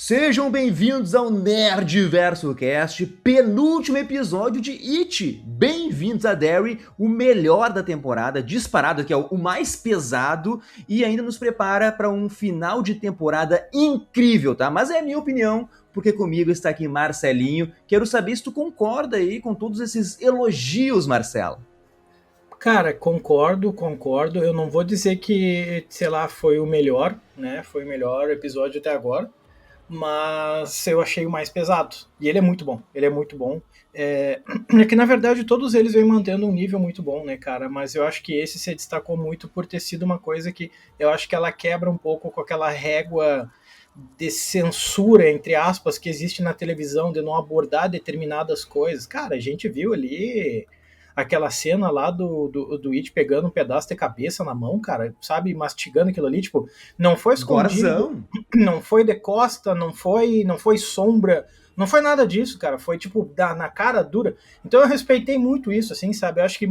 Sejam bem-vindos ao Nerdverso Cast, penúltimo episódio de It. Bem-vindos a Derry, o melhor da temporada, disparado, que é o mais pesado e ainda nos prepara para um final de temporada incrível, tá? Mas é a minha opinião, porque comigo está aqui Marcelinho. Quero saber se tu concorda aí com todos esses elogios, Marcelo. Cara, concordo. Eu não vou dizer que, sei lá, foi o melhor, né? Foi o melhor episódio até agora, mas eu achei o mais pesado. E ele é muito bom, é que, na verdade, todos eles vêm mantendo um nível muito bom, né, cara? Mas eu acho que esse se destacou muito por ter sido uma coisa que eu acho que ela quebra um pouco com aquela régua de censura, entre aspas, que existe na televisão, de não abordar determinadas coisas. Cara, a gente viu ali aquela cena lá do It pegando um pedaço de cabeça na mão, cara, sabe, mastigando aquilo ali, tipo, não foi escondido, Gorzão. não foi de costa, não foi sombra, não foi nada disso, cara, foi tipo na cara dura. Então eu respeitei muito isso, assim, sabe, eu acho que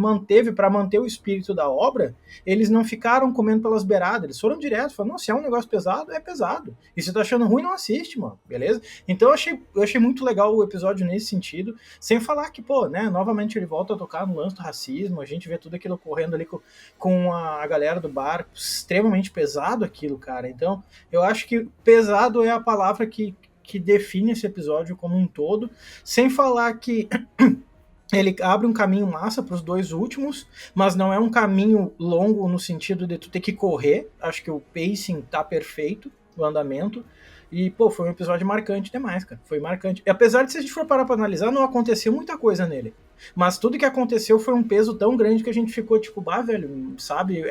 para manter o espírito da obra, eles não ficaram comendo pelas beiradas, eles foram direto, falaram, não, se é um negócio pesado, é pesado, e se tá achando ruim, não assiste, mano, beleza? Então eu achei muito legal o episódio nesse sentido, sem falar que, pô, né, novamente ele volta a tocar no lance do racismo, a gente vê tudo aquilo ocorrendo ali com a galera do bar, extremamente pesado aquilo, cara. Então, eu acho que pesado é a palavra que define esse episódio como um todo, sem falar que ele abre um caminho massa para os dois últimos, mas não é um caminho longo no sentido de tu ter que correr. Acho que o pacing tá perfeito, o andamento. E, pô, foi um episódio marcante demais, cara. Foi marcante. E apesar de, se a gente for parar pra analisar, não aconteceu muita coisa nele. Mas tudo que aconteceu foi um peso tão grande que a gente ficou, tipo, bah, velho, sabe?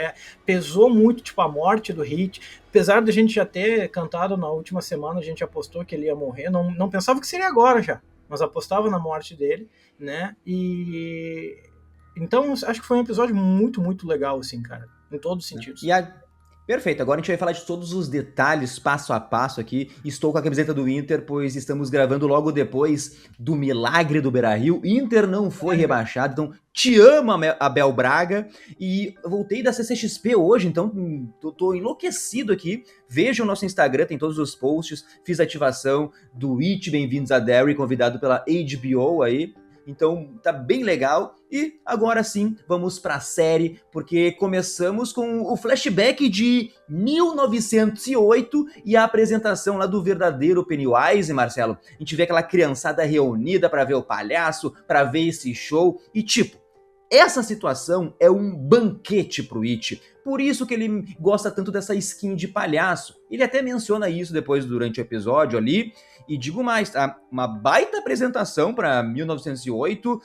Pesou muito, tipo, a morte do Hit. Apesar de a gente já ter cantado na última semana, a gente apostou que ele ia morrer. Não pensava que seria agora já, mas apostava na morte dele, né? E então, acho que foi um episódio muito, muito legal, assim, cara. Em todos os sentidos. Perfeito, agora a gente vai falar de todos os detalhes, passo a passo aqui. Estou com a camiseta do Inter, pois estamos gravando logo depois do milagre do Beira-Rio. Inter não foi rebaixado, então te amo, Abel Braga. E eu voltei da CCXP hoje, então tô enlouquecido aqui. Veja o nosso Instagram, tem todos os posts. Fiz a ativação do It, bem-vindos a Derry, convidado pela HBO aí. Então tá bem legal. E agora sim, vamos pra série, porque começamos com o flashback de 1908 e a apresentação lá do verdadeiro Pennywise, Marcelo. A gente vê aquela criançada reunida pra ver o palhaço, pra ver esse show e tipo, essa situação é um banquete pro It. Por isso que ele gosta tanto dessa skin de palhaço. Ele até menciona isso depois durante o episódio ali. E digo mais, tá? Uma baita apresentação para 1908,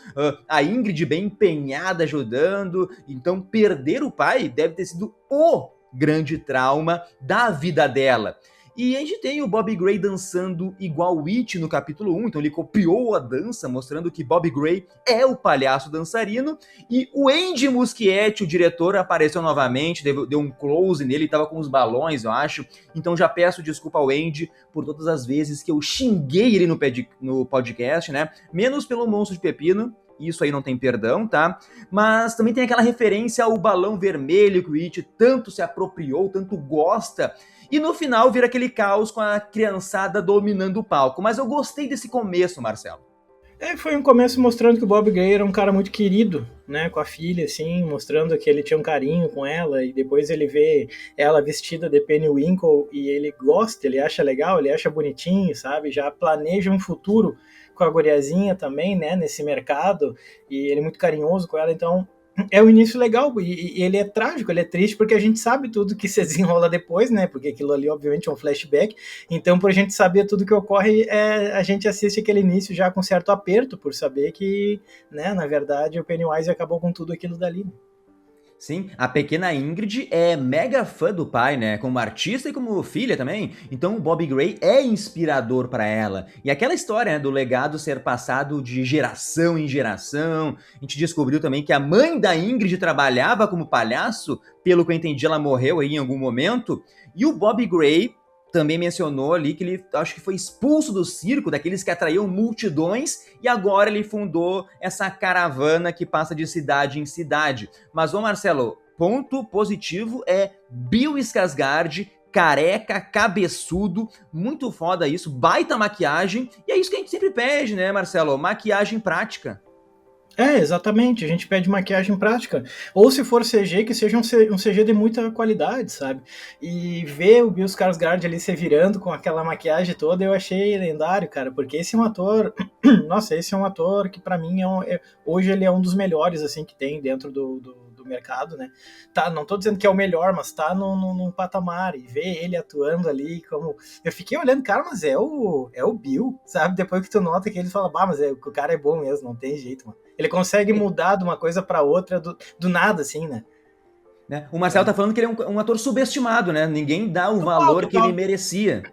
a Ingrid bem empenhada ajudando. Então perder o pai deve ter sido o grande trauma da vida dela. E a gente tem o Bobby Gray dançando igual o It no capítulo 1, então ele copiou a dança, mostrando que Bobby Gray é o palhaço dançarino. E o Andy Muschietti, o diretor, apareceu novamente, deu um close nele, estava com os balões, eu acho. Então já peço desculpa ao Andy por todas as vezes que eu xinguei ele no podcast, né? Menos pelo Monstro de Pepino, isso aí não tem perdão, tá? Mas também tem aquela referência ao balão vermelho que o It tanto se apropriou, tanto gosta. E no final vira aquele caos com a criançada dominando o palco. Mas eu gostei desse começo, Marcelo. Foi um começo mostrando que o Bob Gray era um cara muito querido, né, com a filha, assim, mostrando que ele tinha um carinho com ela, e depois ele vê ela vestida de Pennywinkle e ele gosta, ele acha legal, ele acha bonitinho, sabe, já planeja um futuro com a guriazinha também, né, nesse mercado, e ele é muito carinhoso com ela, então é um início legal, e ele é trágico, ele é triste, porque a gente sabe tudo que se desenrola depois, né, porque aquilo ali obviamente é um flashback, então por a gente saber tudo que ocorre, a gente assiste aquele início já com certo aperto, por saber que, né, na verdade o Pennywise acabou com tudo aquilo dali. Sim, a pequena Ingrid é mega fã do pai, né? Como artista e como filha também. Então o Bobby Gray é inspirador para ela. E aquela história, né, do legado ser passado de geração em geração. A gente descobriu também que a mãe da Ingrid trabalhava como palhaço. Pelo que eu entendi, ela morreu aí em algum momento. E o Bobby Gray também mencionou ali que ele, acho que foi expulso do circo, daqueles que atraíam multidões, e agora ele fundou essa caravana que passa de cidade em cidade. Mas, ô Marcelo, ponto positivo é Bill Skarsgård careca, cabeçudo, muito foda isso, baita maquiagem, e é isso que a gente sempre pede, né, Marcelo? Maquiagem prática. Exatamente, a gente pede maquiagem prática. Ou se for CG, que seja um CG de muita qualidade, sabe? E ver o Bill Skarsgård ali se virando com aquela maquiagem toda, eu achei lendário, cara, porque esse é um ator... Nossa, esse é um ator que pra mim hoje ele é um dos melhores, assim, que tem dentro do mercado, né? Tá, não tô dizendo que é o melhor, mas tá num patamar, e ver ele atuando ali como... Eu fiquei olhando, cara, mas é o Bill, sabe? Depois que tu nota que ele fala, mas o cara é bom mesmo, não tem jeito, mano. Ele consegue mudar de uma coisa pra outra do nada, assim, né? Né? O Marcelo tá falando que ele é um ator subestimado, né? Ninguém dá o Total, valor que total. ele merecia,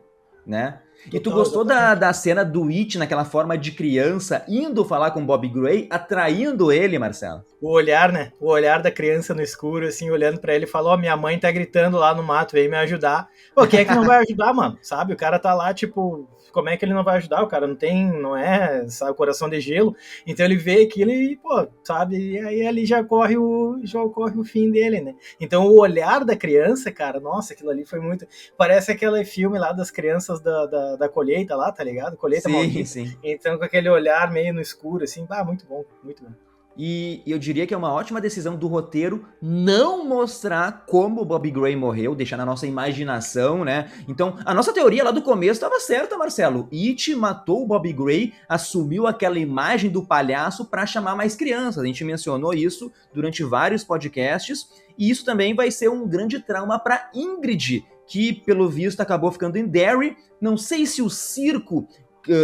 né? E tu Total, gostou da exatamente. cena do It naquela forma de criança, indo falar com o Bob Gray, atraindo ele, Marcelo? O olhar, né? O olhar da criança no escuro, assim, olhando pra ele e falou: minha mãe tá gritando lá no mato, vem me ajudar. Pô, quem é que não vai ajudar, mano? Sabe? O cara tá lá, tipo, como é que ele não vai ajudar? O cara não é, sabe, coração de gelo. Então ele vê aquilo e, pô, sabe? E aí ali já ocorre o fim dele, né? Então o olhar da criança, cara, nossa, aquilo ali foi muito. Parece aquele filme lá das crianças da colheita lá, tá ligado? Colheita Sim, maldita. sim. Então com aquele olhar meio no escuro, assim, muito bom, muito bom. E eu diria que é uma ótima decisão do roteiro não mostrar como o Bob Gray morreu, deixar na nossa imaginação, né? Então, a nossa teoria lá do começo estava certa, Marcelo. It matou o Bob Gray, assumiu aquela imagem do palhaço para chamar mais crianças. A gente mencionou isso durante vários podcasts. E isso também vai ser um grande trauma para Ingrid, que pelo visto acabou ficando em Derry. Não sei se o circo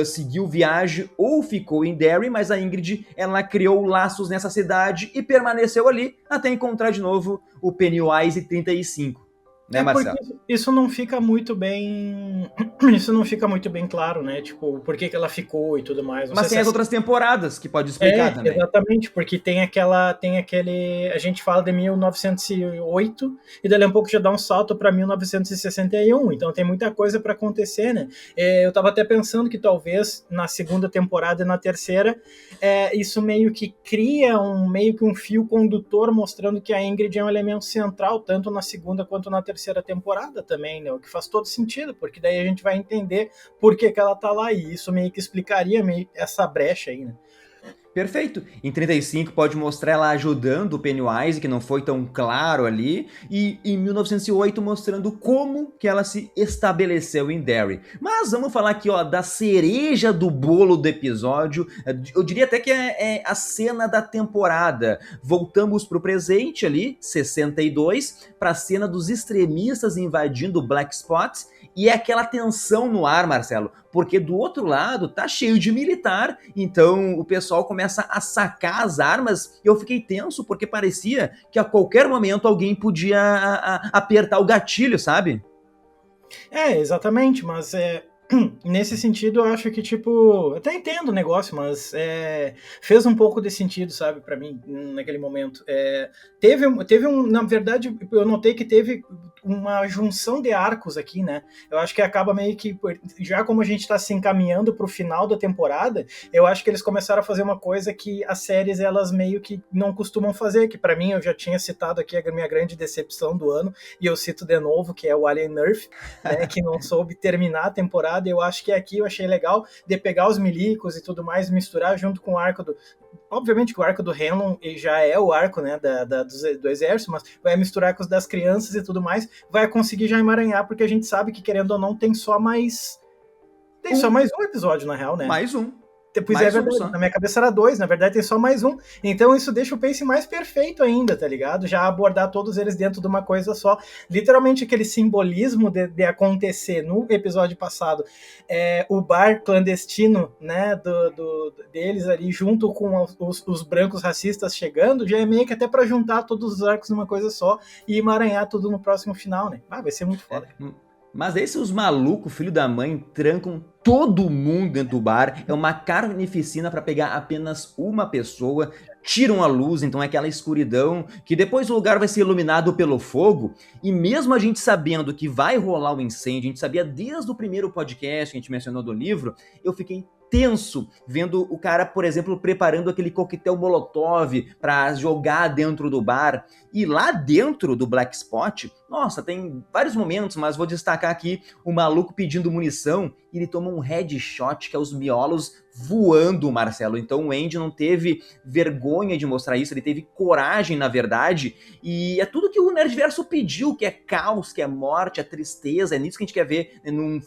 seguiu viagem ou ficou em Derry, mas a Ingrid, ela criou laços nessa cidade e permaneceu ali até encontrar de novo o Pennywise 35, né, Porque Marcelo? isso não fica muito bem. Isso não fica muito bem claro, né? Tipo, por que ela ficou e tudo mais. Não Mas sei se tem é as assim. outras temporadas que pode explicar também. Exatamente, porque tem aquele. A gente fala de 1908 e dali a pouco já dá um salto para 1961. Então tem muita coisa para acontecer, né? Eu tava até pensando que talvez na segunda temporada e na terceira isso meio que cria meio que um fio condutor mostrando que a Ingrid é um elemento central tanto na segunda quanto na terceira temporada também, né? O que faz todo sentido, porque daí a gente vai entender por que ela tá lá e isso meio que explicaria meio essa brecha aí, né? Perfeito. Em 35 pode mostrar ela ajudando o Pennywise, que não foi tão claro ali, e em 1908 mostrando como que ela se estabeleceu em Derry. Mas vamos falar aqui, ó, da cereja do bolo do episódio. Eu diria até que é a cena da temporada. Voltamos pro presente ali, 62, pra cena dos extremistas invadindo o Black Spot, e é aquela tensão no ar, Marcelo, porque do outro lado tá cheio de militar, então o pessoal começa a sacar as armas e eu fiquei tenso porque parecia que a qualquer momento alguém podia apertar o gatilho, sabe? Exatamente, mas nesse sentido eu acho que, tipo, eu até entendo o negócio, mas fez um pouco de sentido, sabe, pra mim, naquele momento. Na verdade, eu notei que teve uma junção de arcos aqui, né? Eu acho que acaba meio que, já como a gente tá se encaminhando pro final da temporada, eu acho que eles começaram a fazer uma coisa que as séries, elas meio que não costumam fazer, que pra mim, eu já tinha citado aqui a minha grande decepção do ano, e eu cito de novo, que é o Alien Earth, né, que não soube terminar a temporada. Eu acho que aqui eu achei legal de pegar os milicos e tudo mais, misturar junto com o arco do... Obviamente que o arco do Hanlon já é o arco, né, do exército, mas vai misturar com os das crianças e tudo mais, vai conseguir já emaranhar, porque a gente sabe que, querendo ou não, tem só mais um episódio, na real, né? Mais um. Pois é verdade, só. na minha cabeça era 2, na verdade tem só mais um. Então isso deixa o pace mais perfeito ainda, tá ligado? Já abordar todos eles dentro de uma coisa só. Literalmente aquele simbolismo de acontecer no episódio passado, o bar clandestino, né, deles ali junto com os brancos racistas chegando, já é meio que até pra juntar todos os arcos numa coisa só e emaranhar tudo no próximo final, né? Vai ser muito foda. Mas aí se os malucos, filho da mãe, trancam todo mundo dentro do bar, é uma carnificina pra pegar apenas uma pessoa, tiram a luz, então é aquela escuridão, que depois o lugar vai ser iluminado pelo fogo, e mesmo a gente sabendo que vai rolar um incêndio, a gente sabia desde o primeiro podcast que a gente mencionou do livro, eu fiquei tenso vendo o cara, por exemplo, preparando aquele coquetel Molotov para jogar dentro do bar. E lá dentro do Black Spot, nossa, tem vários momentos, mas vou destacar aqui o maluco pedindo munição e ele toma um headshot, que é os miolos voando, Marcelo. Então o Andy não teve vergonha de mostrar isso, ele teve coragem, na verdade, e é tudo que o Nerdverso pediu, que é caos, que é morte, é tristeza, é nisso que a gente quer ver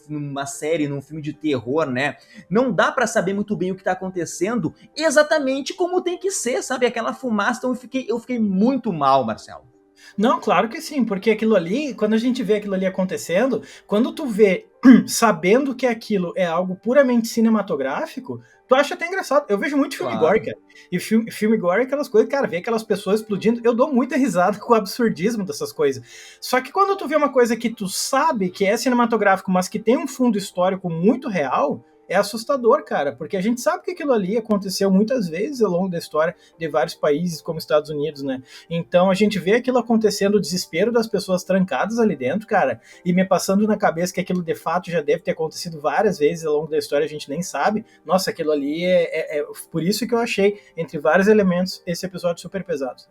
numa série, num filme de terror, né? Não dá pra saber muito bem o que tá acontecendo exatamente como tem que ser, sabe? Aquela fumaça, então eu fiquei muito mal, Marcelo. Não, claro que sim, porque aquilo ali, quando a gente vê aquilo ali acontecendo, quando tu vê sabendo que aquilo é algo puramente cinematográfico, tu acha até engraçado. Eu vejo muito filme gore, cara. E filme gore é aquelas coisas, cara, ver aquelas pessoas explodindo, eu dou muita risada com o absurdismo dessas coisas. Só que quando tu vê uma coisa que tu sabe que é cinematográfico, mas que tem um fundo histórico muito real, é assustador, cara, porque a gente sabe que aquilo ali aconteceu muitas vezes ao longo da história de vários países, como Estados Unidos, né? Então a gente vê aquilo acontecendo, o desespero das pessoas trancadas ali dentro, cara, e me passando na cabeça que aquilo de fato já deve ter acontecido várias vezes ao longo da história, a gente nem sabe. Nossa, aquilo ali é por isso que eu achei, entre vários elementos, esse episódio super pesado.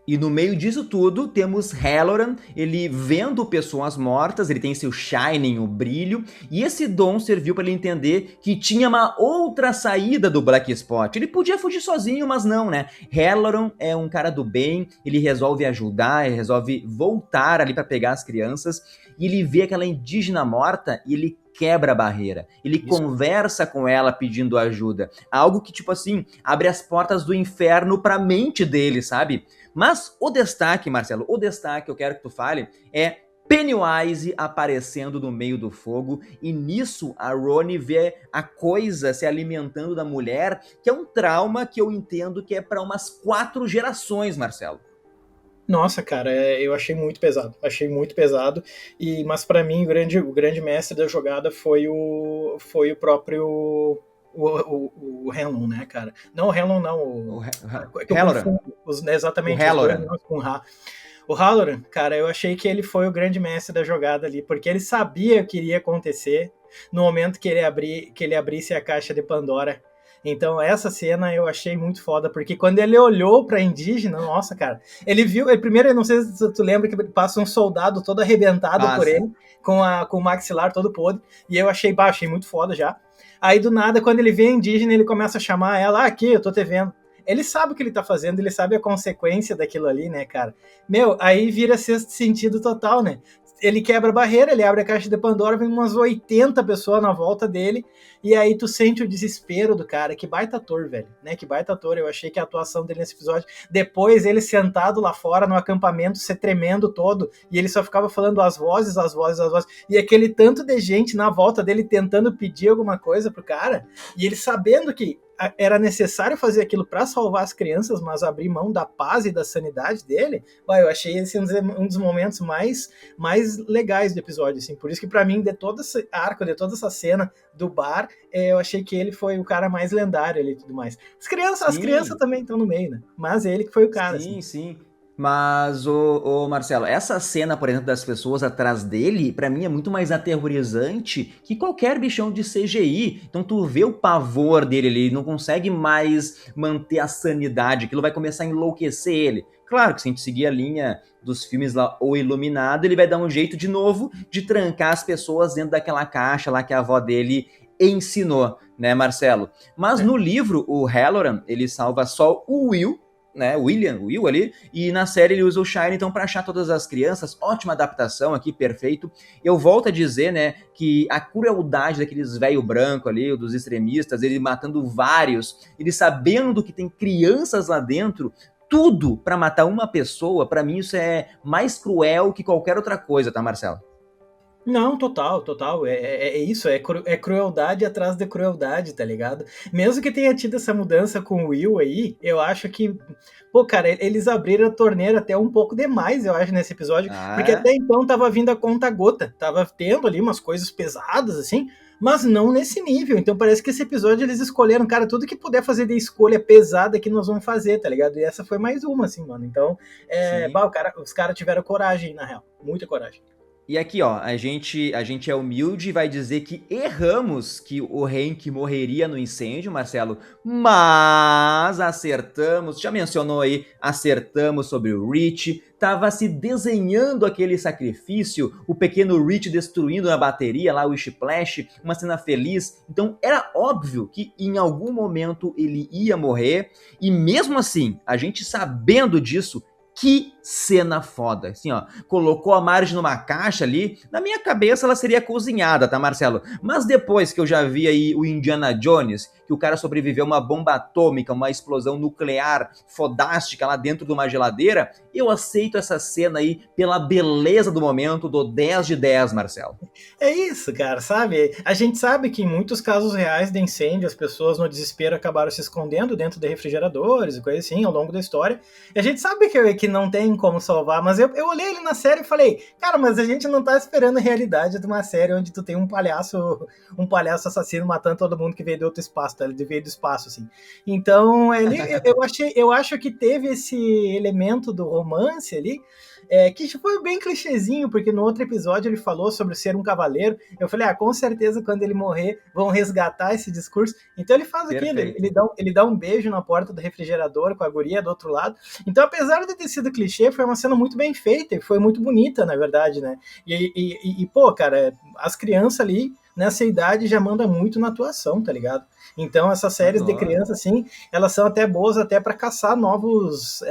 E no meio disso tudo, temos Halloran, ele vendo pessoas mortas, ele tem seu Shining, o brilho, e esse dom serviu para ele entender que tinha uma outra saída do Black Spot. Ele podia fugir sozinho, mas não, né? Halloran é um cara do bem, ele resolve ajudar, ele resolve voltar ali para pegar as crianças, e ele vê aquela indígena morta e ele quebra a barreira. Ele conversa com ela pedindo ajuda. Algo que, tipo assim, abre as portas do inferno pra mente dele, sabe? Mas o destaque, Marcelo, o destaque que eu quero que tu fale é Pennywise aparecendo no meio do fogo, e nisso a Roni vê a coisa se alimentando da mulher, que é um trauma que eu entendo que é para umas 4 gerações, Marcelo. Nossa, cara, eu achei muito pesado, mas para mim o grande mestre da jogada foi o próprio o Hanlon, né, cara? Não o Hanlon, não, o Halloran. Exatamente, o Halloran. Com Ra. O Halloran, cara, eu achei que ele foi o grande mestre da jogada ali, porque ele sabia o que iria acontecer no momento que ele abrisse a caixa de Pandora. Então essa cena eu achei muito foda, porque quando ele olhou pra indígena, nossa, cara, ele viu, primeiro, eu não sei se tu lembra que passa um soldado todo arrebentado por ele, com o maxilar todo podre, e eu achei muito foda já. Aí do nada, quando ele vê a indígena, ele começa a chamar ela, aqui, eu tô te vendo. Ele sabe o que ele tá fazendo, ele sabe a consequência daquilo ali, né, cara? Meu, aí vira sexto sentido total, né? Ele quebra a barreira, ele abre a caixa de Pandora, vem umas 80 pessoas na volta dele, e aí tu sente o desespero do cara. Que baita ator, velho, né? Que baita ator. Eu achei que a atuação dele nesse episódio, depois ele sentado lá fora no acampamento, se tremendo todo, e ele só ficava falando as vozes, e aquele tanto de gente na volta dele tentando pedir alguma coisa pro cara, e ele sabendo que era necessário fazer aquilo para salvar as crianças, mas abrir mão da paz e da sanidade dele. Eu achei esse um dos momentos mais legais do episódio, assim. Por isso que para mim, de todo esse arco, de toda essa cena do bar, eu achei que ele foi o cara mais lendário ali e tudo mais. As crianças também estão no meio, né? Mas ele que foi o cara. Sim, assim. Sim. Mas, ô Marcelo, essa cena, por exemplo, das pessoas atrás dele, pra mim é muito mais aterrorizante que qualquer bichão de CGI. Então tu vê o pavor dele ali, ele não consegue mais manter a sanidade, aquilo vai começar a enlouquecer ele. Claro que se a gente seguir a linha dos filmes lá, O Iluminado, ele vai dar um jeito de novo de trancar as pessoas dentro daquela caixa lá que a avó dele ensinou, né, Marcelo? Mas no livro, o Halloran, ele salva só o Will, né, Will ali, e na série ele usa o Shine, então, para achar todas as crianças. Ótima adaptação aqui, perfeito. Eu volto a dizer, né, que a crueldade daqueles velho branco ali, dos extremistas, ele matando vários, ele sabendo que tem crianças lá dentro, tudo para matar uma pessoa, para mim isso é mais cruel que qualquer outra coisa, tá, Marcelo? Não, total. É isso, é crueldade atrás de crueldade, tá ligado? Mesmo que tenha tido essa mudança com o Will aí, eu acho que, pô, cara, eles abriram a torneira até um pouco demais, eu acho, nesse episódio, porque até então tava vindo a conta-gota, tava tendo ali umas coisas pesadas, assim, mas não nesse nível. Então parece que esse episódio eles escolheram, cara, tudo que puder fazer de escolha pesada que nós vamos fazer, tá ligado? E essa foi mais uma, assim, mano. Então, Sim. os caras tiveram coragem, na real. Muita coragem. E aqui, ó, a gente é humilde e vai dizer que erramos que o Hank morreria no incêndio, Marcelo, mas acertamos, já mencionou aí, acertamos sobre o Rich, tava se desenhando aquele sacrifício, o pequeno Rich destruindo na bateria lá o Splash, uma cena feliz, então era óbvio que em algum momento ele ia morrer, e mesmo assim, a gente sabendo disso, que cena foda, assim, ó, colocou a Marge numa caixa ali, na minha cabeça ela seria cozinhada, tá, Marcelo? Mas depois que eu já vi aí o Indiana Jones, que o cara sobreviveu a uma bomba atômica, uma explosão nuclear fodástica lá dentro de uma geladeira, eu aceito essa cena aí pela beleza do momento, do 10 de 10, Marcelo. É isso, cara, sabe? A gente sabe que em muitos casos reais de incêndio, as pessoas no desespero acabaram se escondendo dentro de refrigeradores e coisa assim, ao longo da história. E a gente sabe que não tem como salvar, mas eu olhei ele na série e falei, cara, mas a gente não tá esperando a realidade de uma série onde tu tem um palhaço assassino matando todo mundo que veio de outro espaço, tá? Ele veio do espaço, assim. Então, eu acho que teve esse elemento do romance ali, que foi bem clichêzinho, porque no outro episódio ele falou sobre ser um cavaleiro. Eu falei, com certeza quando ele morrer vão resgatar esse discurso. Então ele faz aquilo, ele dá um beijo na porta do refrigerador com a guria do outro lado. Então, apesar de ter sido clichê, foi uma cena muito bem feita e foi muito bonita, na verdade, né? Pô, cara, as crianças ali nessa idade já mandam muito na atuação, tá ligado? Então essas séries de criança, assim, elas são até boas até para caçar novos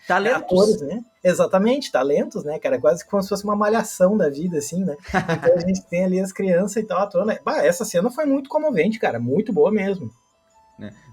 talentos, atores, né? Exatamente, talentos, né, cara? Quase como se fosse uma malhação da vida, assim, né? Então a gente tem ali as crianças e tal atuando. Essa cena foi muito comovente, cara, muito boa mesmo.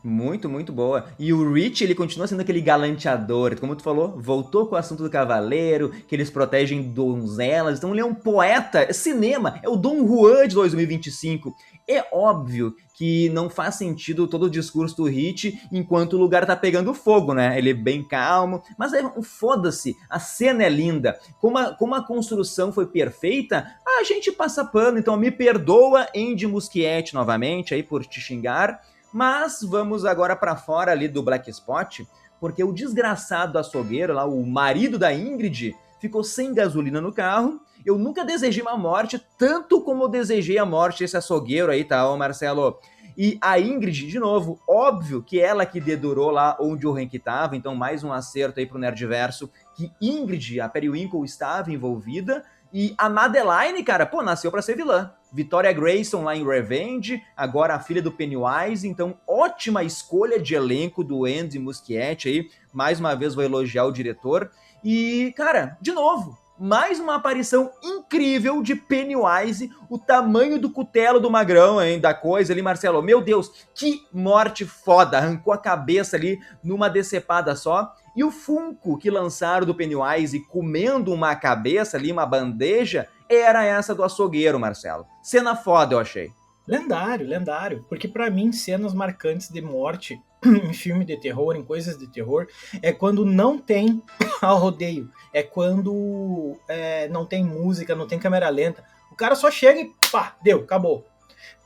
Muito, muito boa. E o Rich, ele continua sendo aquele galanteador, como tu falou, voltou com o assunto do cavaleiro, que eles protegem donzelas, então ele é um poeta, é cinema, é o Dom Juan de 2025. É óbvio que não faz sentido todo o discurso do Rich enquanto o lugar tá pegando fogo, né? Ele é bem calmo, mas foda-se, a cena é linda. Como a construção foi perfeita, a gente passa pano, então me perdoa, Andy Muschietti, novamente, aí por te xingar. Mas vamos agora para fora ali do Black Spot, porque o desgraçado açougueiro lá, o marido da Ingrid, ficou sem gasolina no carro. Eu nunca desejei uma morte, tanto como eu desejei a morte desse açougueiro aí, tá, Marcelo? E a Ingrid, de novo, óbvio que ela que dedurou lá onde o Hank estava, então mais um acerto aí pro Nerdverso, que Ingrid, a Periwinkle, estava envolvida. E a Madeline, cara, pô, nasceu pra ser vilã. Victoria Grayson lá em Revenge, agora a filha do Pennywise, então ótima escolha de elenco do Andy Muschietti aí, mais uma vez vou elogiar o diretor. E, cara, de novo, mais uma aparição incrível de Pennywise, o tamanho do cutelo do magrão, hein, da coisa ali, Marcelo, meu Deus, que morte foda, arrancou a cabeça ali numa decepada só. E o Funko que lançaram do Pennywise comendo uma cabeça ali, uma bandeja, era essa do açougueiro, Marcelo. Cena foda, eu achei. Lendário. Porque pra mim, cenas marcantes de morte em filme de terror, em coisas de terror, é quando não tem ao rodeio. É quando não tem música, não tem câmera lenta. O cara só chega e pá, deu, acabou.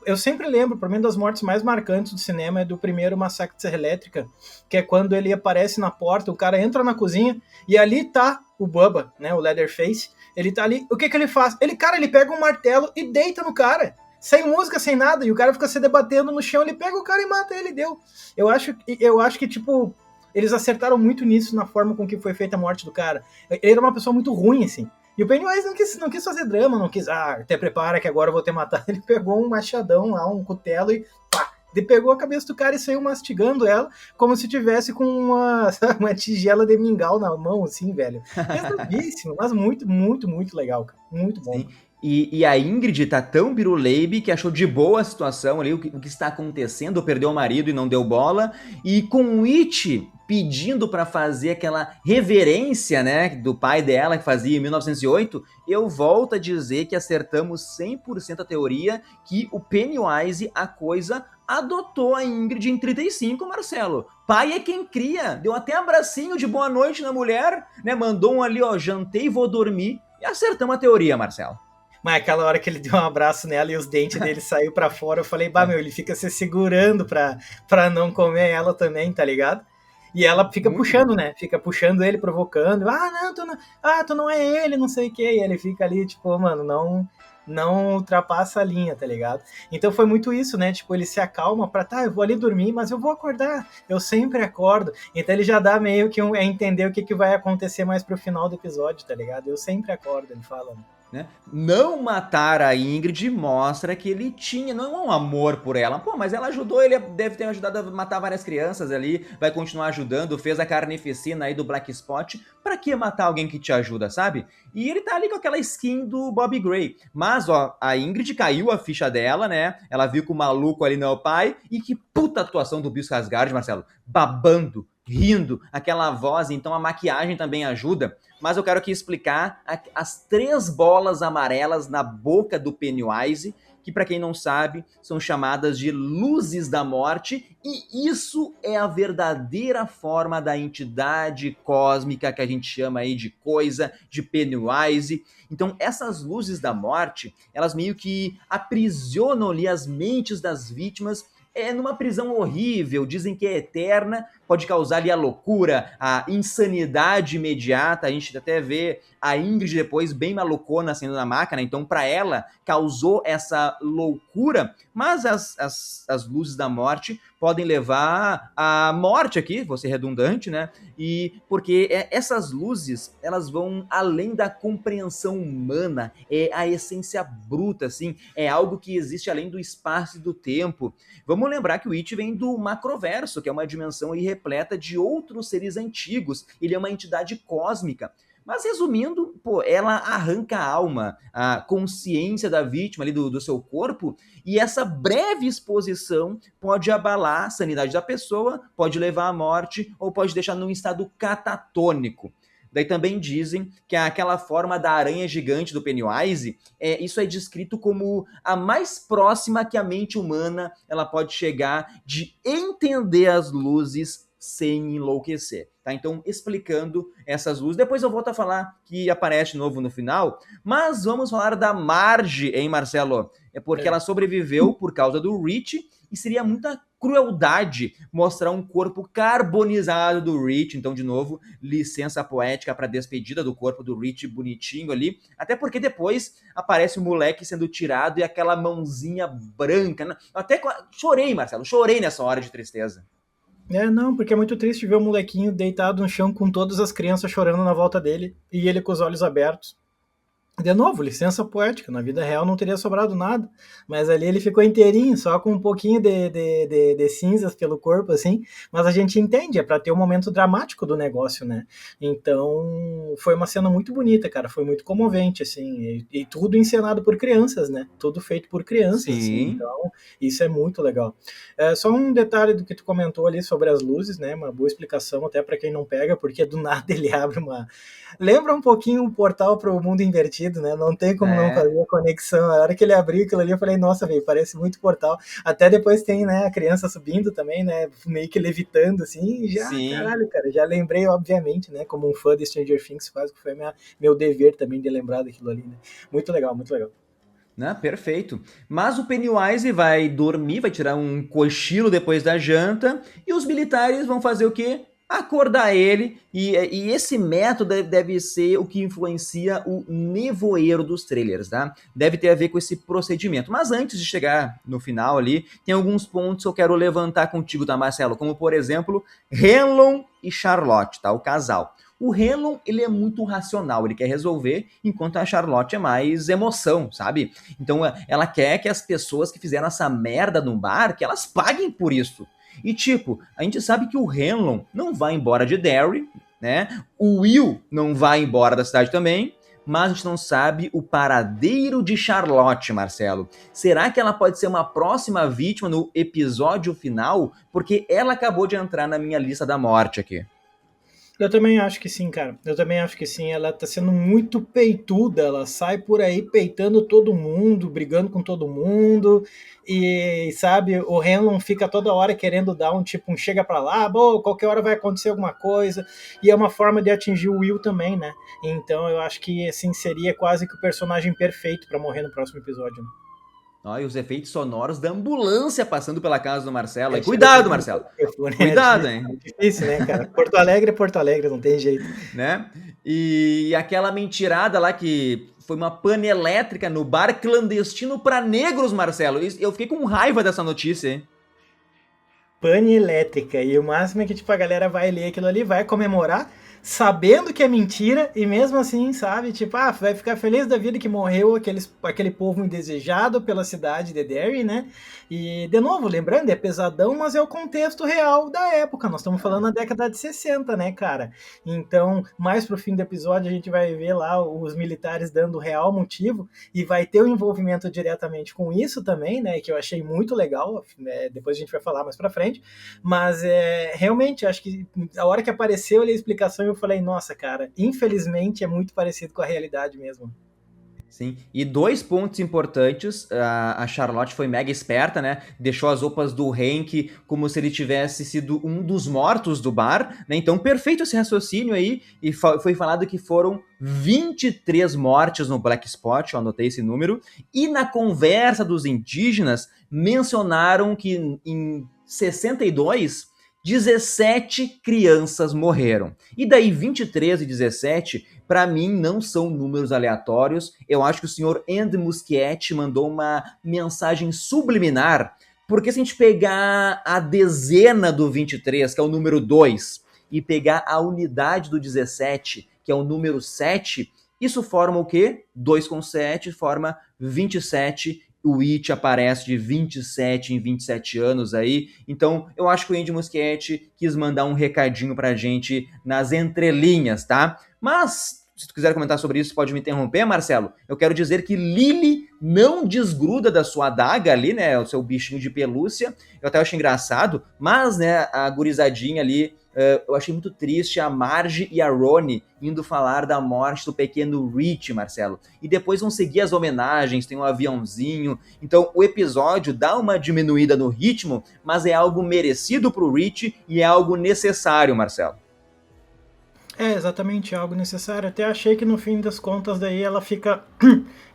Eu sempre lembro, por mim, das mortes mais marcantes do cinema é do primeiro Massacre de Serra Elétrica, que é quando ele aparece na porta, o cara entra na cozinha e ali tá o Bubba, né, o Leatherface, ele tá ali, o que ele faz? Ele pega um martelo e deita no cara, sem música, sem nada, e o cara fica se debatendo no chão, ele pega o cara e mata ele, deu. Eu acho que, tipo, eles acertaram muito nisso na forma com que foi feita a morte do cara. Ele era uma pessoa muito ruim, assim. E o Pennywise não quis fazer drama, não quis, até prepara que agora eu vou te matar. Ele pegou um machadão lá, um cutelo e pá, ele pegou a cabeça do cara e saiu mastigando ela, como se tivesse com uma tigela de mingau na mão, assim, velho. Pesadíssimo, mas muito, muito, muito legal, cara. Muito bom. Sim. E a Ingrid tá tão biruleibe que achou de boa a situação ali, o que está acontecendo, perdeu o marido e não deu bola, e com o It pedindo para fazer aquela reverência, né, do pai dela que fazia em 1908, eu volto a dizer que acertamos 100% a teoria que o Pennywise, a coisa, adotou a Ingrid em 35, Marcelo. Pai é quem cria, deu até abracinho de boa noite na mulher, né, mandou um ali, ó, jantei e vou dormir, e acertamos a teoria, Marcelo. Mas aquela hora que ele deu um abraço nela e os dentes dele saiu pra fora, eu falei, bah, meu, ele fica se segurando pra não comer ela também, tá ligado? E ela fica Muito bom. puxando, né? Fica puxando ele, provocando. Ah, não, tu não é ele, não sei o quê. E ele fica ali, tipo, mano, não ultrapassa a linha, tá ligado? Então foi muito isso, né? Tipo, ele se acalma pra, tá, eu vou ali dormir, mas eu vou acordar. Eu sempre acordo. Então ele já dá meio que entender o que vai acontecer mais pro final do episódio, tá ligado? Eu sempre acordo, ele fala. Né? Não matar a Ingrid mostra que ele tinha, não é um amor por ela. Pô, mas ela ajudou, ele deve ter ajudado a matar várias crianças ali, vai continuar ajudando, fez a carnificina aí do Black Spot. Pra que matar alguém que te ajuda, sabe? E ele tá ali com aquela skin do Bobby Gray. Mas, ó, a Ingrid caiu a ficha dela, né? Ela viu que o maluco ali não é o pai. E que puta atuação do Bill Skarsgård, Marcelo. Babando, rindo, aquela voz. Então a maquiagem também ajuda. Mas eu quero aqui explicar as 3 bolas amarelas na boca do Pennywise, que para quem não sabe, são chamadas de luzes da morte, e isso é a verdadeira forma da entidade cósmica que a gente chama aí de coisa, de Pennywise. Então essas luzes da morte, elas meio que aprisionam ali as mentes das vítimas numa prisão horrível, dizem que é eterna, pode causar ali a loucura, a insanidade imediata. A gente até vê a Ingrid depois bem malucona sendo na máquina, então para ela causou essa loucura, mas as luzes da morte podem levar à morte aqui, vou ser redundante, né? E porque essas luzes, elas vão além da compreensão humana, é a essência bruta, assim, é algo que existe além do espaço e do tempo. Vamos lembrar que o It vem do macroverso, que é uma dimensão repleta de outros seres antigos. Ele é uma entidade cósmica. Mas resumindo, pô, ela arranca a alma, a consciência da vítima ali do seu corpo, e essa breve exposição pode abalar a sanidade da pessoa, pode levar à morte ou pode deixar num estado catatônico. Daí também dizem que aquela forma da aranha gigante do Pennywise, isso é descrito como a mais próxima que a mente humana ela pode chegar de entender as luzes sem enlouquecer. Tá? Então, explicando essas luzes. Depois eu volto a falar que aparece de novo no final. Mas vamos falar da Marge, hein, Marcelo? É porque ela sobreviveu por causa do Rich e seria muita crueldade mostrar um corpo carbonizado do Rich. Então, de novo, licença poética para despedida do corpo do Rich bonitinho ali. Até porque depois aparece o moleque sendo tirado e aquela mãozinha branca. Até chorei, Marcelo, chorei nessa hora de tristeza. Não, porque é muito triste ver o molequinho deitado no chão com todas as crianças chorando na volta dele e ele com os olhos abertos. De novo, licença poética, na vida real não teria sobrado nada, mas ali ele ficou inteirinho, só com um pouquinho de cinzas pelo corpo, assim, mas a gente entende, é para ter um momento dramático do negócio, né? Então, foi uma cena muito bonita, cara, foi muito comovente, assim, e tudo encenado por crianças, né? Tudo feito por crianças, assim, Sim. então, isso é muito legal. Só um detalhe do que tu comentou ali sobre as luzes, né? Uma boa explicação até para quem não pega, porque do nada ele abre uma... Lembra um pouquinho um portal para o mundo invertido, né? Não tem como não É. fazer a conexão. A hora que ele abriu aquilo ali, eu falei, nossa, velho, parece muito portal. Até depois tem, né, a criança subindo também, né? Meio que levitando, assim. E já, Sim. caralho, cara, já lembrei, obviamente, né? Como um fã de Stranger Things faz, que foi meu dever também de lembrar daquilo ali, né? Muito legal, muito legal. Né? Perfeito. Mas o Pennywise vai dormir, vai tirar um cochilo depois da janta, e os militares vão fazer o quê? Acordar ele, e esse método deve ser o que influencia o nevoeiro dos trailers, tá? Deve ter a ver com esse procedimento. Mas antes de chegar no final ali, tem alguns pontos que eu quero levantar contigo, tá, Marcelo? Como, por exemplo, Hanlon e Charlotte, tá? O casal. O Hanlon, ele é muito racional, ele quer resolver, enquanto a Charlotte é mais emoção, sabe? Então ela quer que as pessoas que fizeram essa merda no bar, que elas paguem por isso. E tipo, a gente sabe que o Hanlon não vai embora de Derry, né? O Will não vai embora da cidade também, mas a gente não sabe o paradeiro de Charlotte, Marcelo. Será que ela pode ser uma próxima vítima no episódio final? Porque ela acabou de entrar na minha lista da morte aqui. Eu também acho que sim, cara. Eu também acho que sim. Ela tá sendo muito peituda. Ela sai por aí peitando todo mundo, brigando com todo mundo. E, sabe, o Hanlon fica toda hora querendo dar um tipo, um chega pra lá, bom, qualquer hora vai acontecer alguma coisa. E é uma forma de atingir o Will também, né? Então eu acho que, assim, seria quase que o personagem perfeito pra morrer no próximo episódio. Né? Ó, e os efeitos sonoros da ambulância passando pela casa do Marcelo. É, E chega cuidado, tocando Marcelo. o telefone, Cuidado, hein? difícil, né, cara? É Porto Alegre, não tem jeito. Né? E aquela mentirada lá que foi uma pane elétrica no bar clandestino para negros, Marcelo. Eu fiquei com raiva dessa notícia, hein? Pane elétrica. E o máximo é que, tipo, a galera vai ler aquilo ali, vai comemorar, sabendo que é mentira, e mesmo assim, sabe, tipo, ah, vai ficar feliz da vida que morreu aquele povo indesejado pela cidade de Derry, né? E, de novo, lembrando, é pesadão, mas é o contexto real da época. Nós estamos falando na década de 60, né, cara? Então, mais pro fim do episódio, a gente vai ver lá os militares dando o real motivo, e vai ter o um envolvimento diretamente com isso também, né? Que eu achei muito legal, né, depois a gente vai falar mais pra frente. Mas realmente, acho que a hora que apareceu ali a explicação, eu falei, nossa, cara, infelizmente é muito parecido com a realidade mesmo. Sim, e dois pontos importantes, a Charlotte foi mega esperta, né, deixou as roupas do Hank como se ele tivesse sido um dos mortos do bar, né, então perfeito esse raciocínio aí, e foi falado que foram 23 mortes no Black Spot, eu anotei esse número, e na conversa dos indígenas, mencionaram que em 62, 17 crianças morreram. E daí 23 e 17, para mim, não são números aleatórios. Eu acho que o senhor Andy Muschietti mandou uma mensagem subliminar, porque se a gente pegar a dezena do 23, que é o número 2, e pegar a unidade do 17, que é o número 7, isso forma o quê? 2 com 7 forma 27. O It aparece de 27 em 27 anos aí. Então, eu acho que o Andy Muschietti quis mandar um recadinho pra gente nas entrelinhas, tá? Mas, se tu quiser comentar sobre isso, pode me interromper, Marcelo. Eu quero dizer que Lily não desgruda da sua adaga ali, né? O seu bichinho de pelúcia. Eu até acho engraçado, mas, né, a gurizadinha ali, eu achei muito triste a Marge e a Ronnie indo falar da morte do pequeno Rich, Marcelo. E depois vão seguir as homenagens, tem um aviãozinho. Então o episódio dá uma diminuída no ritmo, mas é algo merecido pro Rich e é algo necessário, Marcelo. É exatamente algo necessário. Até achei que no fim das contas daí ela fica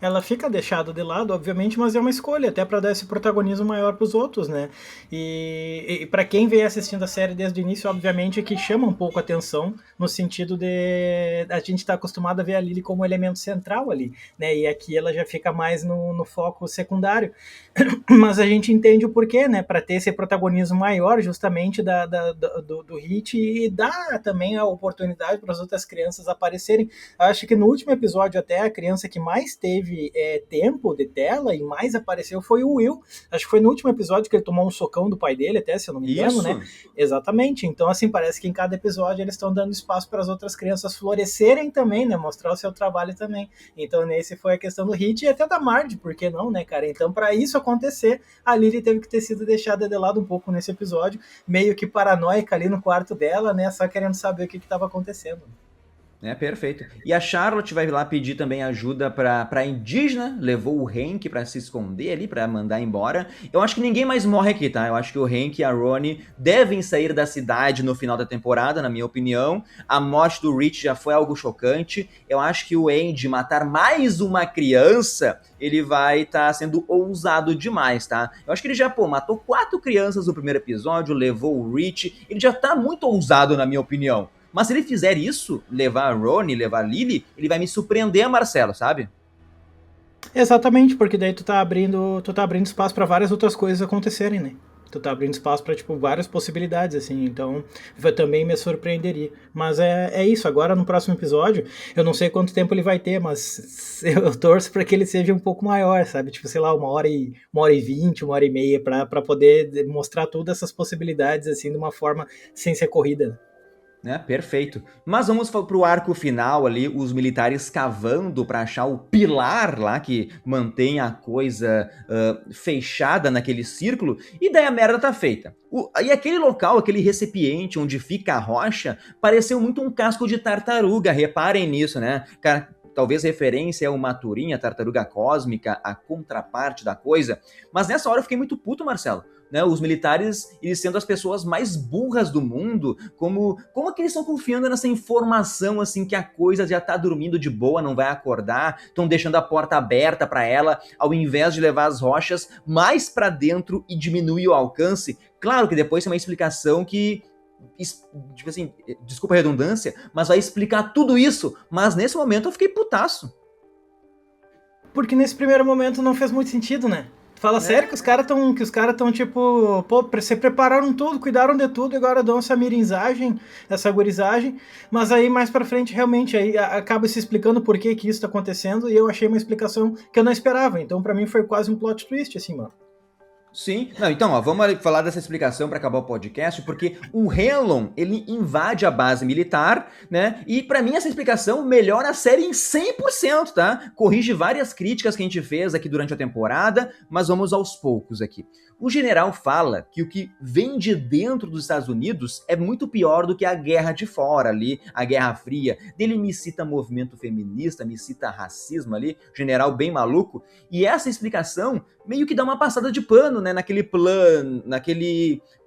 ela fica deixada de lado, obviamente, mas é uma escolha até para dar esse protagonismo maior para os outros, né? E para quem vem assistindo a série desde o início, obviamente que chama um pouco a atenção no sentido de a gente estar acostumado a ver a Lily como elemento central ali, né? E aqui ela já fica mais no foco secundário. Mas a gente entende o porquê, né? Para ter esse protagonismo maior, justamente do Hit e dar também a oportunidade para as outras crianças aparecerem. Acho que no último episódio, até a criança que mais teve tempo de tela e mais apareceu foi o Will. Acho que foi no último episódio que ele tomou um socão do pai dele, até se eu não me engano, né? Exatamente. Então, assim, parece que em cada episódio eles estão dando espaço para as outras crianças florescerem também, né? Mostrar o seu trabalho também. Então, nesse foi a questão do Hit e até da Marge, por que não, né, cara? Então, para isso acontecer, a Lily teve que ter sido deixada de lado um pouco nesse episódio, meio que paranoica ali no quarto dela, né? Só querendo saber o que estava acontecendo. É, perfeito. E a Charlotte vai lá pedir também ajuda pra indígena, levou o Hank pra se esconder ali, pra mandar embora. Eu acho que ninguém mais morre aqui, tá? Eu acho que o Hank e a Ronnie devem sair da cidade no final da temporada, na minha opinião. A morte do Rich já foi algo chocante. Eu acho que o Andy matar mais uma criança, ele vai estar sendo ousado demais, tá? Eu acho que ele já, matou 4 crianças no primeiro episódio, levou o Rich. Ele já tá muito ousado, na minha opinião. Mas se ele fizer isso, levar a Ronnie, levar a Lily, ele vai me surpreender, Marcelo, sabe? Exatamente, porque daí tu tá abrindo espaço para várias outras coisas acontecerem, né? Tu tá abrindo espaço para tipo várias possibilidades assim, então também me surpreenderia. Mas é isso, agora no próximo episódio, eu não sei quanto tempo ele vai ter, mas eu torço para que ele seja um pouco maior, sabe? Tipo, sei lá, 1h20, 1h30 para poder mostrar todas essas possibilidades assim de uma forma sem ser corrida. Né? Perfeito. Mas vamos pro arco final ali, os militares cavando para achar o pilar lá que mantém a coisa fechada naquele círculo, e daí a merda tá feita. E aquele local, aquele recipiente onde fica a rocha, pareceu muito um casco de tartaruga, reparem nisso, né? Cara, talvez referência ao Maturin, a tartaruga cósmica, a contraparte da coisa. Mas nessa hora eu fiquei muito puto, Marcelo. Né, os militares, eles sendo as pessoas mais burras do mundo, como é que eles estão confiando nessa informação, assim, que a coisa já tá dormindo de boa, não vai acordar, estão deixando a porta aberta para ela, ao invés de levar as rochas mais para dentro e diminuir o alcance. Claro que depois tem uma explicação que, tipo assim, desculpa a redundância, mas vai explicar tudo isso, mas nesse momento eu fiquei putaço. Porque nesse primeiro momento não fez muito sentido, né? Fala sério que os caras estão tipo, pô, se prepararam tudo, cuidaram de tudo, e agora dão essa mirinzagem, essa gurizagem, mas aí mais pra frente realmente aí acaba se explicando por que isso tá acontecendo, e eu achei uma explicação que eu não esperava, então pra mim foi quase um plot twist, assim, mano. Sim. Não, então, ó, vamos falar dessa explicação para acabar o podcast, porque o Helon, ele invade a base militar, né? E para mim essa explicação melhora a série em 100%, tá? Corrige várias críticas que a gente fez aqui durante a temporada, mas vamos aos poucos aqui. O general fala que o que vem de dentro dos Estados Unidos é muito pior do que a guerra de fora ali, a Guerra Fria. Ele me cita movimento feminista, me cita racismo ali, general bem maluco. E essa explicação meio que dá uma passada de pano, né, naquele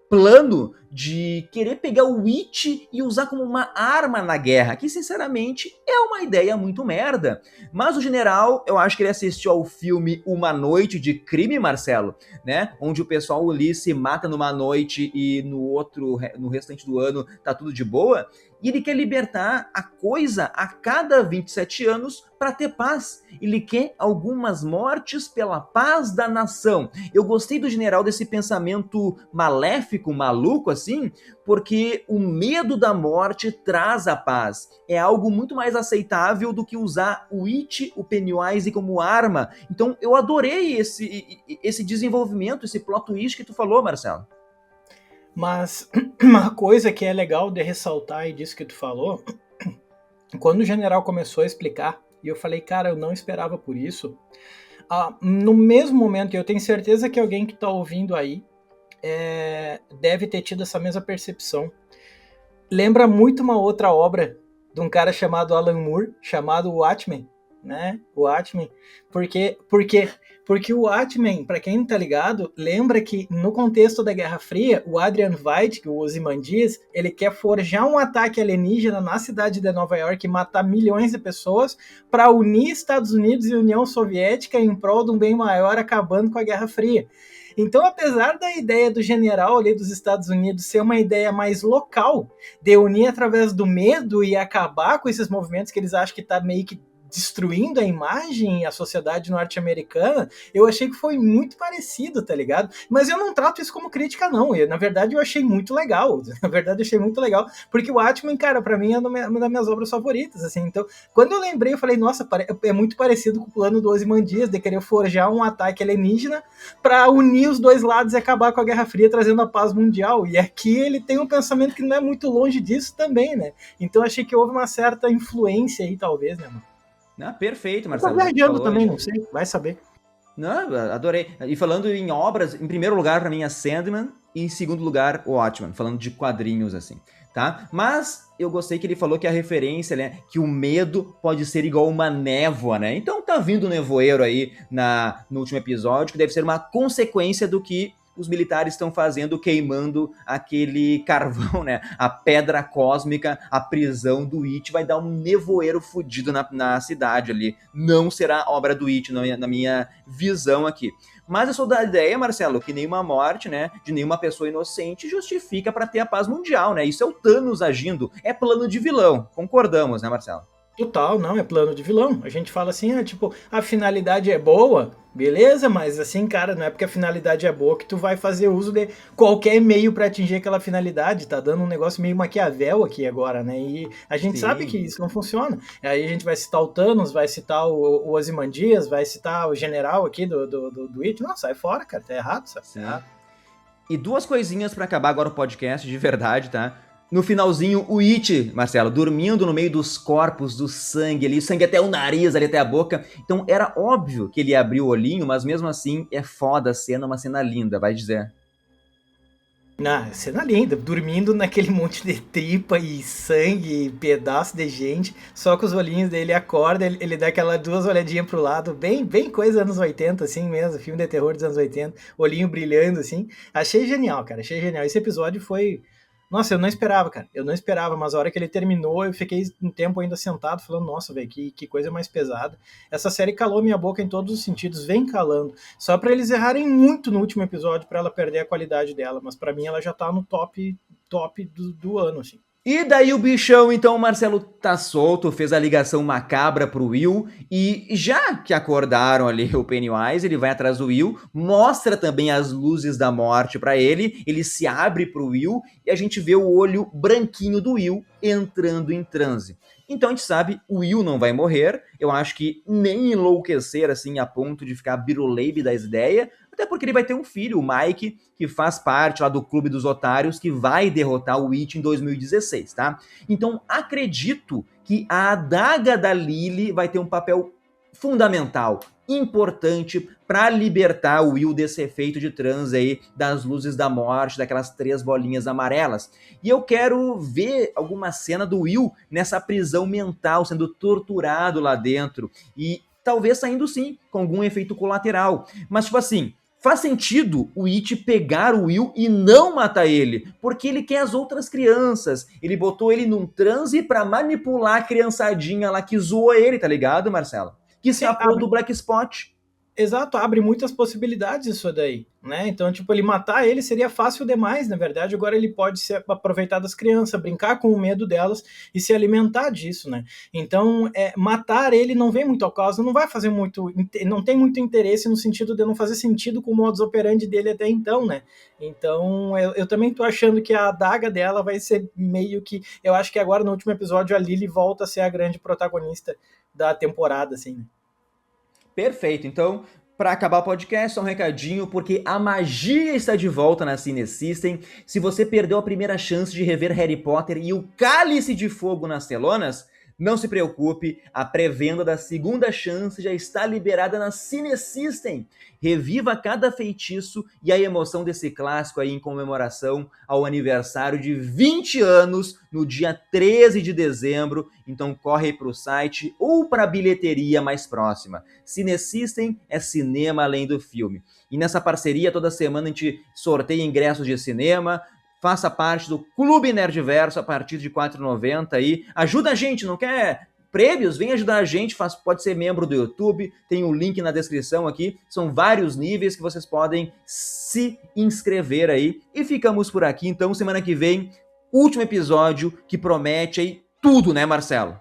plano de querer pegar o Witch e usar como uma arma na guerra, que sinceramente é uma ideia muito merda. Mas o general, eu acho que ele assistiu ao filme Uma Noite de Crime, Marcelo, né, onde o pessoal ali se mata numa noite e no restante do ano tá tudo de boa, e ele quer libertar a coisa a cada 27 anos para ter paz. Ele quer algumas mortes pela paz da nação. Eu gostei do general desse pensamento maléfico, maluco assim, porque o medo da morte traz a paz. É algo muito mais aceitável do que usar o It, o Pennywise como arma. Então eu adorei esse desenvolvimento, esse plot twist que tu falou, Marcelo. Mas uma coisa que é legal de ressaltar e disso que tu falou, quando o general começou a explicar, e eu falei, cara, eu não esperava por isso, no mesmo momento, eu tenho certeza que alguém que tá ouvindo aí deve ter tido essa mesma percepção. Lembra muito uma outra obra de um cara chamado Alan Moore, chamado Watchmen, né? O Watchmen. Porque o Watchmen, para quem não tá ligado, lembra que no contexto da Guerra Fria, o Adrian Veidt, o Ozymandias, ele quer forjar um ataque alienígena na cidade de Nova York e matar milhões de pessoas para unir Estados Unidos e União Soviética em prol de um bem maior, acabando com a Guerra Fria. Então, apesar da ideia do general ali dos Estados Unidos ser uma ideia mais local, de unir através do medo e acabar com esses movimentos que eles acham que tá meio que destruindo a imagem, a sociedade norte-americana, eu achei que foi muito parecido, tá ligado? Mas eu não trato isso como crítica, não. Na verdade, eu achei muito legal. Na verdade, eu achei muito legal, porque o Watchmen, cara, pra mim é uma das minhas obras favoritas, assim. Então, quando eu lembrei, eu falei, nossa, é muito parecido com o plano do Ozymandias, de querer forjar um ataque alienígena pra unir os dois lados e acabar com a Guerra Fria, trazendo a paz mundial. E aqui ele tem um pensamento que não é muito longe disso também, né? Então, achei que houve uma certa influência aí, talvez, né, mano? Não, perfeito, Marcelo. Tô viajando também, não sei, vai saber. Não, adorei. E falando em obras, em primeiro lugar pra mim é Sandman, e em segundo lugar o Watchmen, falando de quadrinhos assim, tá? Mas eu gostei que ele falou que a referência, né, que o medo pode ser igual uma névoa, né? Então tá vindo o nevoeiro aí no último episódio, que deve ser uma consequência do que os militares estão fazendo, queimando aquele carvão, né? A pedra cósmica, a prisão do It, vai dar um nevoeiro fudido na cidade ali. Não será obra do It, na minha visão aqui. Mas eu sou da ideia, Marcelo, que nenhuma morte, né, de nenhuma pessoa inocente justifica para ter a paz mundial, né? Isso é o Thanos agindo, é plano de vilão. Concordamos, né, Marcelo? Total, não, é plano de vilão. A gente fala assim, tipo, a finalidade é boa, beleza, mas assim, cara, não é porque a finalidade é boa que tu vai fazer uso de qualquer meio para atingir aquela finalidade. Tá dando um negócio meio Maquiavel aqui agora, né? E a gente sabe que isso não funciona. Aí a gente vai citar o Thanos, vai citar o Ozymandias, vai citar o general aqui do It. Não, sai fora, cara, tá errado, sabe? Tá errado. E duas coisinhas para acabar agora o podcast, de verdade, tá? No finalzinho, o It, Marcelo, dormindo no meio dos corpos, do sangue ali, sangue até o nariz, ali até a boca. Então era óbvio que ele abriu o olhinho, mas mesmo assim é foda a cena, uma cena linda, vai dizer. Cena linda, dormindo naquele monte de tripa e sangue, e pedaço de gente, só com os olhinhos dele acorda, ele dá aquelas duas olhadinhas pro lado, bem coisa anos 80, assim mesmo, filme de terror dos anos 80, olhinho brilhando, assim. Achei genial, cara, achei genial. Esse episódio foi. Nossa, eu não esperava, cara. Eu não esperava, mas a hora que ele terminou, eu fiquei um tempo ainda sentado, falando, nossa, velho, que coisa mais pesada. Essa série calou minha boca em todos os sentidos, vem calando. Só pra eles errarem muito no último episódio pra ela perder a qualidade dela, mas pra mim ela já tá no top do ano, assim. E daí o bichão, então, o Marcelo tá solto, fez a ligação macabra pro Will, e já que acordaram ali o Pennywise, ele vai atrás do Will, mostra também as luzes da morte pra ele se abre pro Will, e a gente vê o olho branquinho do Will entrando em transe. Então a gente sabe, o Will não vai morrer, eu acho que nem enlouquecer assim a ponto de ficar biruleibe das ideias, até porque ele vai ter um filho, o Mike, que faz parte lá do Clube dos Otários, que vai derrotar o It em 2016, tá? Então acredito que a adaga da Lily vai ter um papel fundamental, importante para libertar o Will desse efeito de transe aí, das luzes da morte, daquelas 3 bolinhas amarelas. E eu quero ver alguma cena do Will nessa prisão mental, sendo torturado lá dentro, e talvez saindo sim, com algum efeito colateral. Mas tipo assim, faz sentido o It pegar o Will e não matar ele, porque ele quer as outras crianças. Ele botou ele num transe pra manipular a criançadinha lá que zoou ele, tá ligado, Marcelo? Que escapou do Black Spot. Exato, abre muitas possibilidades isso daí, né? Então, tipo, ele matar ele seria fácil demais, na verdade. Agora ele pode se aproveitar das crianças, brincar com o medo delas e se alimentar disso, né? Então, matar ele não vem muito ao caso, não vai fazer muito, não tem muito interesse no sentido de não fazer sentido com o modus operandi dele até então, né? Então, eu também tô achando que a adaga dela vai ser meio que, eu acho que agora no último episódio a Lily volta a ser a grande protagonista da temporada, assim, né? Perfeito. Então, para acabar o podcast, só um recadinho, porque a magia está de volta na Cine System. Se você perdeu a primeira chance de rever Harry Potter e o Cálice de Fogo nas telonas, não se preocupe, a pré-venda da segunda chance já está liberada na Cine System. Reviva cada feitiço e a emoção desse clássico aí em comemoração ao aniversário de 20 anos no dia 13 de dezembro. Então corre para o site ou para a bilheteria mais próxima. Cine System é cinema além do filme. E nessa parceria toda semana a gente sorteia ingressos de cinema. Faça parte do Clube Nerdverso a partir de R$ 4,90 aí. Ajuda a gente, não quer prêmios? Vem ajudar a gente, pode ser membro do YouTube, tem um link na descrição aqui. São vários níveis que vocês podem se inscrever aí. E ficamos por aqui, então semana que vem, último episódio que promete aí tudo, né, Marcelo?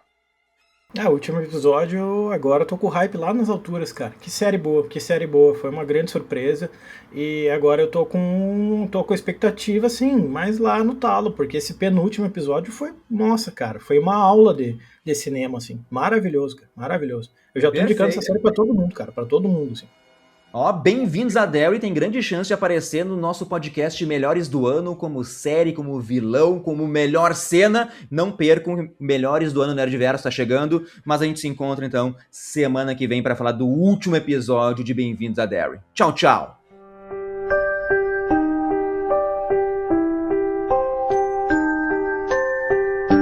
O último episódio, agora eu tô com o hype lá nas alturas, cara. Que série boa. Foi uma grande surpresa. E agora eu tô com expectativa, assim, mais lá no talo, porque esse penúltimo episódio foi, nossa, cara, foi uma aula de cinema, assim. Maravilhoso, cara, maravilhoso. Eu já tô indicando essa série pra todo mundo, cara, pra todo mundo, assim. Ó, bem-vindos a Derry, tem grande chance de aparecer no nosso podcast Melhores do Ano, como série, como vilão, como melhor cena. Não percam, Melhores do Ano Nerdverso tá chegando, mas a gente se encontra então semana que vem para falar do último episódio de Bem-vindos a Derry. Tchau, tchau!